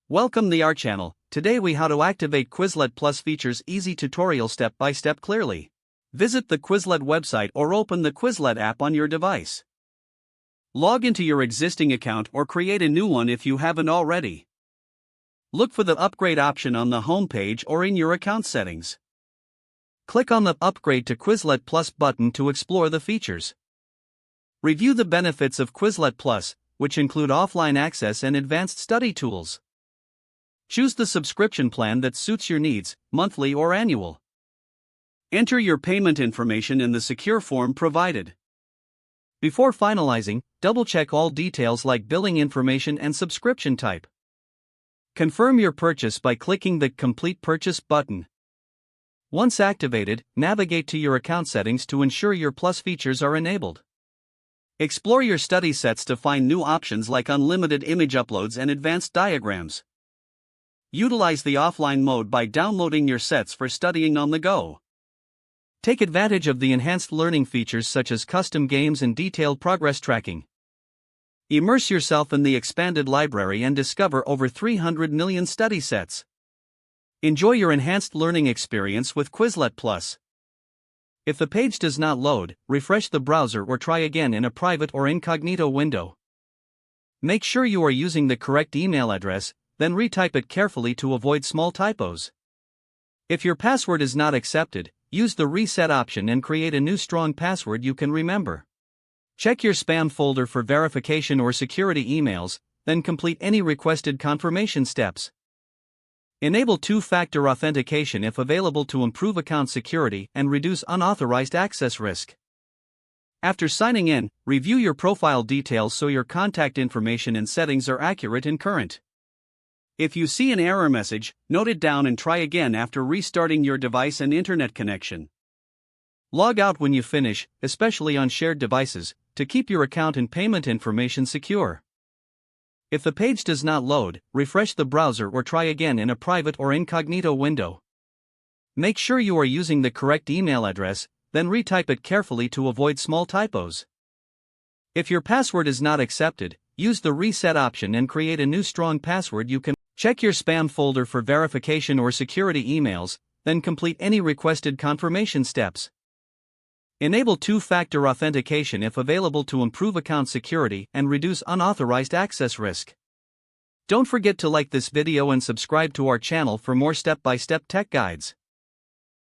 Welcome to our channel. Today we how to activate Quizlet Plus features easy tutorial step by step clearly. Visit the Quizlet website or open the Quizlet app on your device. Log into your existing account or create a new one if you haven't already. Look for the upgrade option on the home page or in your account settings. Click on the Upgrade to Quizlet Plus button to explore the features. Review the benefits of Quizlet Plus, which include offline access and advanced study tools. Choose the subscription plan that suits your needs, monthly or annual. Enter your payment information in the secure form provided. Before finalizing, double-check all details like billing information and subscription type. Confirm your purchase by clicking the Complete Purchase button. Once activated, navigate to your account settings to ensure your Plus features are enabled. Explore your study sets to find new options like unlimited image uploads and advanced diagrams. Utilize the offline mode by downloading your sets for studying on the go. Take advantage of the enhanced learning features such as custom games and detailed progress tracking. Immerse yourself in the expanded library and discover over 300 million study sets. Enjoy your enhanced learning experience with Quizlet Plus. If the page does not load, refresh the browser or try again in a private or incognito window. Make sure you are using the correct email address, then retype it carefully to avoid small typos. If your password is not accepted, use the reset option and create a new strong password you can remember. Check your spam folder for verification or security emails, then complete any requested confirmation steps. Enable two-factor authentication if available to improve account security and reduce unauthorized access risk. After signing in, review your profile details so your contact information and settings are accurate and current. If you see an error message, note it down and try again after restarting your device and internet connection. Log out when you finish, especially on shared devices, to keep your account and payment information secure. If the page does not load, refresh the browser or try again in a private or incognito window. Make sure you are using the correct email address, then retype it carefully to avoid small typos. If your password is not accepted, use the reset option and create a new strong password you can. Check your spam folder for verification or security emails, then complete any requested confirmation steps. Enable two-factor authentication if available to improve account security and reduce unauthorized access risk. Don't forget to like this video and subscribe to our channel for more step-by-step tech guides.